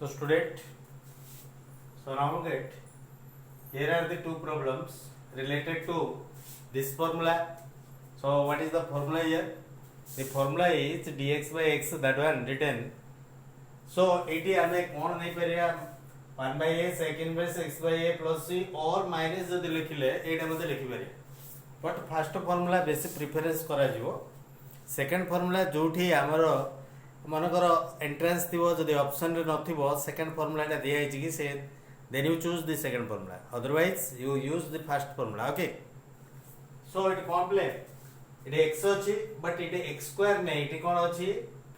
So student, so now get here are the two problems related to this formula. So what is the formula here? The formula is dx by x, that one written. So it is हमें कौन नहीं करेगा 1 by a sec inverse x by a plus c और minus जब लिखिले एटा मते लिखि पारे. But first formula बेसी प्रिफरेंस करा जिवो. सेकंड फॉर्मूला जोठी हमर मनकर एंट्रेंस थिबो जदि ऑप्शन रे नथिबो सेकंड फॉर्मूला टा दिया हिची कि से then you choose the second formula, otherwise you use the first formula. Okay, so इट कॉम्प्लेक्स इट x अछि बट इट x स्क्वायर नै, इट कोन अछि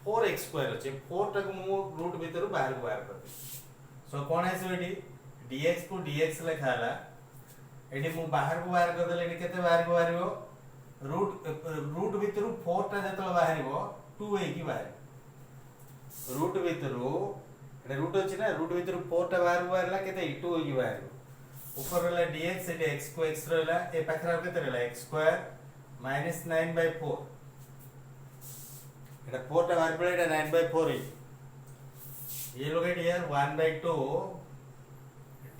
4x स्क्वायर अछि. 4 तक मु रूट भीतर बाहर को बाहर कर. सो कोन आइसो इटी dx को dx लिखाला एटी मु बाहर को बाहर कर देले. एटी केते बाहर को बाहरिबो रूट भीतर 4 ता जतल बाहरिबो 2a की बाहर रूट भीतर एटा रूट अछि ना, रूट भीतर 4 ता बाहर को बाहरला केते 2a की बाहर ऊपर रहला dx एटी x को x रहला ए पाखरा केते रहला x स्क्वायर minus 9 by 4 एटा 4 ता बाहर पड़े एटा 9 by 4 है. ये लोग here 1 by 2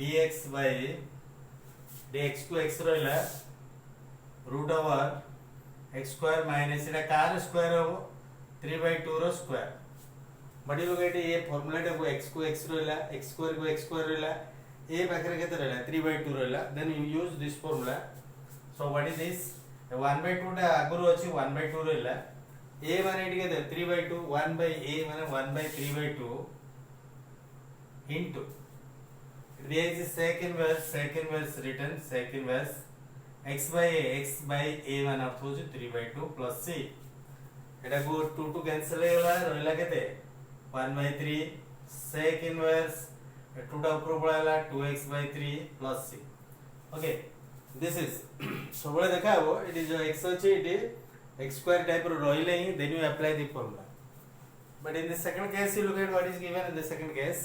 dx by dx को x रहला root over x square minus एटा कार स्क्वायर हो 3 by 2 रो स्क्वायर. बड़ी लोग ये फार्मूला टा को x को x रहला x स्क्वायर को x स्क्वायर रहला ए पाखरे केते रहला 3 by 2 रहला. Then you use this formula. So what is this 1 by 2 टा आगुर अछि 1 by 2 रहला a माने एटी केते 3 by 2 1 by a माने 1 by 3 by 2 into there is sec inverse written sec inverse x by a माने अर्थ हो 3 by 2 plus c एटा को 2 to cancel होला रहला केते 1 by 3 sec inverse 2 टा ऊपर पळाला 2x by 3 plus c. Okay, this is so बळे देखा हो इट इज जो x अछि इट x square type रो रहिले ही then you apply the formula. But in the second case you look at what is given in the second case.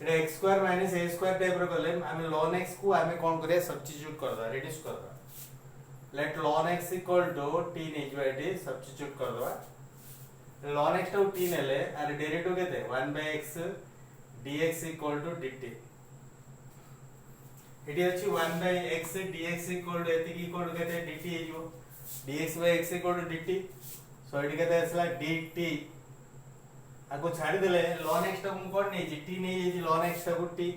It x square minus a square type रो करले हमें ln x को हमें कोन करे substitute कर दो, reduce कर दो. Let ln x equal to t नेजबा इट सब्स्टिट्यूट कर दो. ln x तो t नेले आर डेरिवेटिव केते 1 by x dx equal to dt. इटी अछि 1 by x dx equal to एति इक्वल टू केते dt हेजो dx by x equal to dt. So इटी केते असला dt आको छाडी देले ln x टा कोन नै जी t नै जी ln x टा को t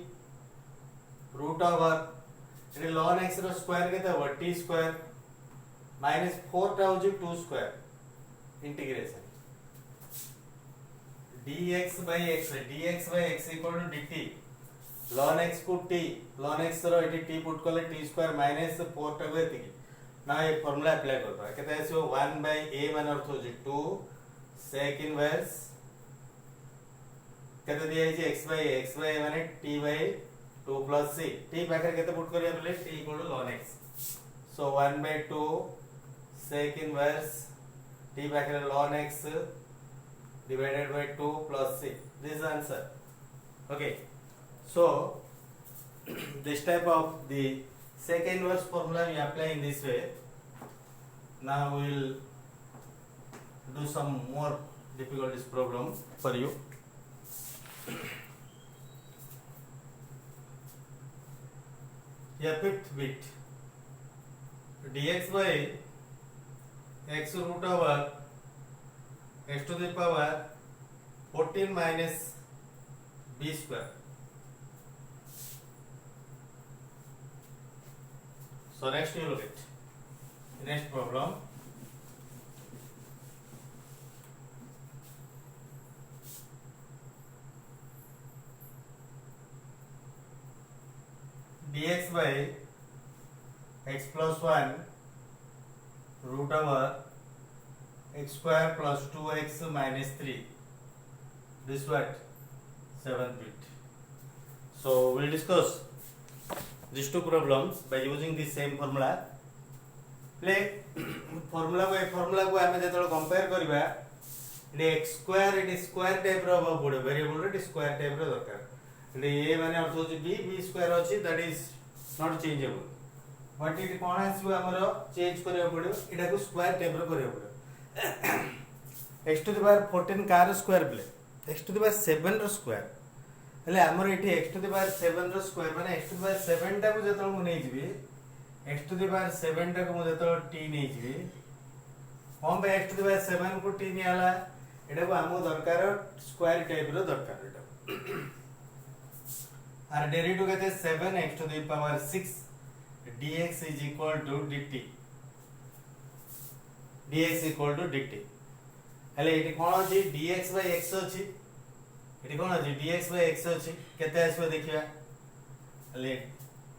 रूट ओवर इटी ln x रो स्क्वायर केते हो t स्क्वायर माइनस 4 टा हो 2 square integration dx by x equal to dt ln x को t ln x रो एटी t पुट करले t स्क्वायर माइनस 4 टा गति ना ये फार्मूला अप्लाई करबा केते आसीओ 1 by a मान अर्थ हो 2 sec inverse केते दिया है x by a माने t by 2 plus c t पाखरे केते पुट करिया बोले t equal to ln x. So 1 by 2 sec inverse t पाखरे ln x divided by 2 plus c. This is answer. Okay, so this type of the sec inverse formula we apply in this way. Now we will do some more difficult problem for you. fifth bit dx by x root over x to the power 14 minus b square. So next you look at next problem. dx by x plus 1 root over x square plus 2x minus 3. This what 7th bit. So we'll discuss these two problems by using the same formula. Play formula को हमें जेतलो compare करबा इटे x square इटे square type रो हो पड़े variable इटे square type रो दरकार. इटे a माने अर्थ होची b स्क्वायर अछि that is not changeable. But it कोन आसीबो हमरो चेंज करियो पड़ियो इटा को स्क्वायर टाइप रो करियो पड़ियो. x to the power 14 कार स्क्वायर प्ले x टू द पावर 7 रो स्क्वायर हेले हमर एठी x टू द पावर 7 रो स्क्वायर माने x टू द पावर 7 टा को जतल मु नै जिवि x टू द पावर 7 टा को मु जतल t नै जिवि हम बे x टू द पावर 7 को t नै आला एटा को हमो दरकार स्क्वायर टाइप रो दरकार एटा आर डेरिवेटिव कहते 7x to the power 6 dx is equal to dt dx equal to dt हेले एटी कोन अछि dx by x अछि एटी कोन अछि dx by x अछि केते आसीबो देखिया हेले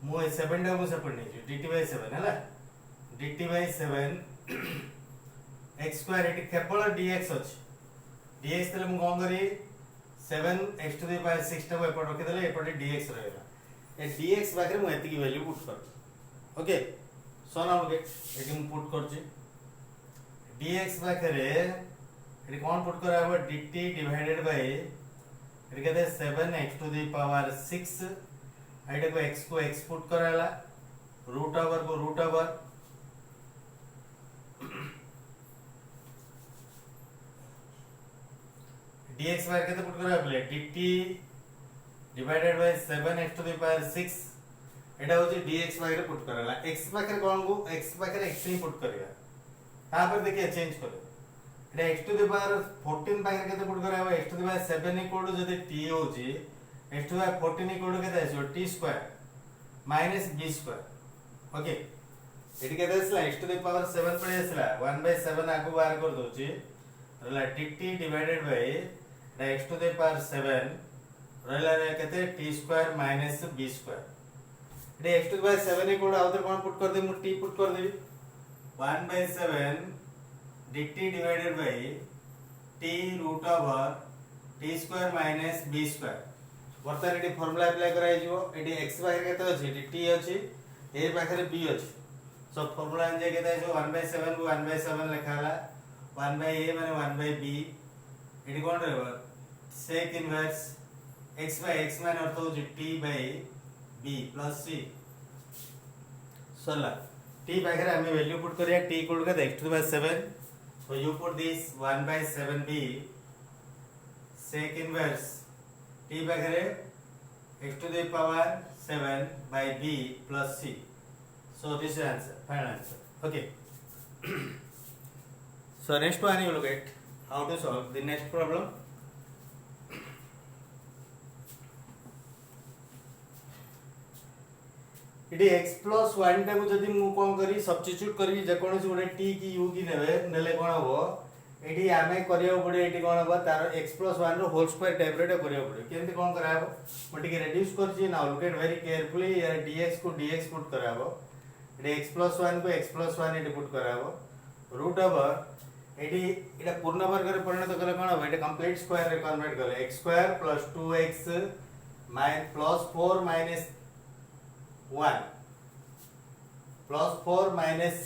मु 7 टा मु सेपट नै dt by 7 हैला dt by 7 x square eighty केवल dx अछि dx तले मु कोन करी 7x to the power 6 टा एपट रखि देले एपटे dx रहला ए dx बाकरे मु एति की वैल्यू पुट कर okay so now okay eighty मु पुट करछि dx बाकरे एटी कोन पुट कराबो dt डिवाइडेड बाय एटी कहते 7x to the power 6 एटा को x पुट कराला रूट ओवर को रूट ओवर dx बार केते पुट करा पले dt divided bye 7x to the power 6 एटा होची dx बार पुट कराला x बाकर कोन को x बाकर x ही पुट करिया ता पर देखिए चेंज करो एटा x to the power 14 बाकर केते पुट करा x to the power 7 equal to जदि t होची x to the power 14 equal to केते आसो t square minus b square okay एटी केते आसला x to the power 7 पड़े आसला 1/7 आगु बाहर कर दोची रहला dt divided by x to the power 7 रहला केते t square minus b square एटा x to the power 7 equal to आउटर कोन पुट कर दे मु t पुट कर देबी 1/7 dt divided by t root over t square minus b square वर्तमान एटी फार्मूला अप्लाई कराइ जिवो एटी x बाहर केते अछि एटी t अछि a बाहर b अछि सो फार्मूला जे केते अछि 1/7 को 1/7 लिखाला 1/a माने 1/b एटी कोन रहबो sec inverse x by x माने अर्थ हो t by b plus c सला t बाहर हमें वैल्यू पुट करिया t equal to x to the power 7 so you put this 1/7b sec inverse t बाहर x to the power 7 by b plus c so this is answer final answer okay so next one you look at how to solve the next problem ED x plus 1 टा को जदी मु कोन करी substitute करी जे कोनसी गोटे t की u की नेबे नेले कोन हबो एडी आमे करियो पड़े एडी कोन हबो तार x plus 1 रो होल स्क्वायर टाइप रेट करियो पड़े केमति कोन कराबो मु टिके रिड्यूस करछि now look at very carefully यार dx को dx पुट कराबो एडी x plus 1 को x plus 1 एडी पुट कराबो रूट ओवर एडी एटा पूर्ण वर्ग रे परिणत करले कोन हबो एटा कंप्लीट स्क्वायर रे कन्वर्ट करले x square plus 2x plus 4 minus 1 plus 4 minus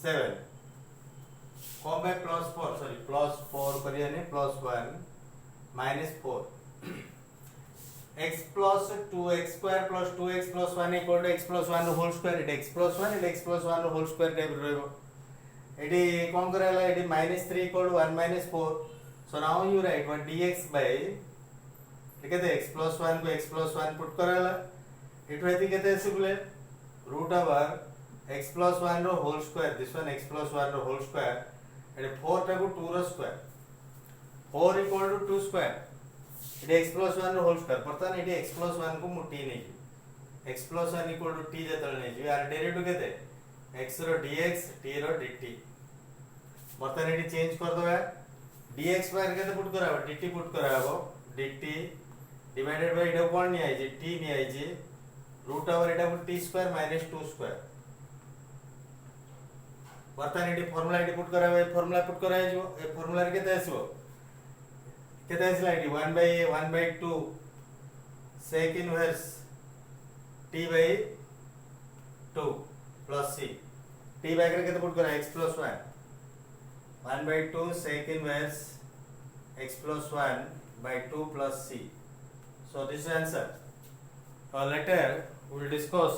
7 कौन बाय plus 4 सॉरी plus 4 करिया ने plus 1 minus 4 x plus 2x square plus 2x plus 1 equal to x plus 1 whole square it x plus 1 it x plus 1 whole square type रहबो AD कौन कराला AD -3 equal to 1 minus 4 so now you write what dx by ठीक है x plus 1 को x plus 1 put कराला इट वेती केते सिबले रूट ओवर x plus 1 रो whole square this one x plus 1 रो होल स्क्वायर एटे 4 टा को 2 रो स्क्वायर 4 इक्वल टू 2 स्क्वायर एटे x plus 1 रो होल स्क्वायर परतन एटे x plus 1 को मु t नै x plus 1 equal to t जतल नै जी आर डेरिवेटिव केते x रो dx t रो dt परतन एटे चेंज कर दबा dx बार केते पुट कराबो dt पुट कराबो dt डिवाइडेड बाय एटा कोन नै आइ जे t नै आइ जे रूट ओवर एटा को t स्क्वायर माइनस 2 स्क्वायर वर्तमान एटी फार्मूला एटी पुट कराबे फार्मूला पुट कराय जो ए फार्मूला रे केते आसीबो केते आसीला एटी 1/2 sec inverse t by 2 plus c t by केते पुट करा x plus 1 1/2 sec inverse x plus 1 by 2 plus c so this is answer later we will discuss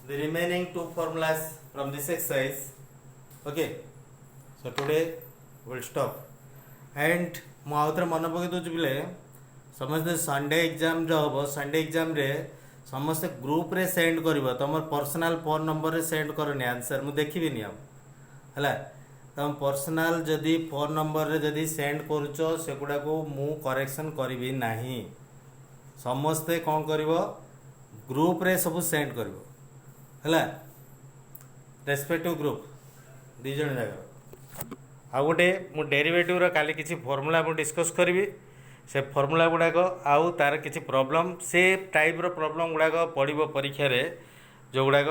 the remaining two formulas from this exercise okay so today we will stop and मुझे मन पकई दूसरी पिले समस्ते Sunday exam जो हम Sunday exam रे समस्ते group रे सेंड कर तुम पर्सनाल फोन नंबर रे सेंड करनी आंसर मुझे देखी है तुम पर्सनाल जदि फोन नंबर रे जदि सेंड करुच सेगुड़ा को मु करेक्शन करी नहीं समस्ते कौन कर ग्रुप रे सब सेंड कर रेस्पेक्टिव ग्रुप दिज जगह आ गोटे मु डेरिवेटिव काली किसी फॉर्मूला मु डिस्कस करी से फॉर्मूला गुड़ाक आउ तार किसी प्रॉब्लम से टाइप रो प्रॉब्लम गुड़ाक पड़ो परीक्षा रे जो गुड़ाक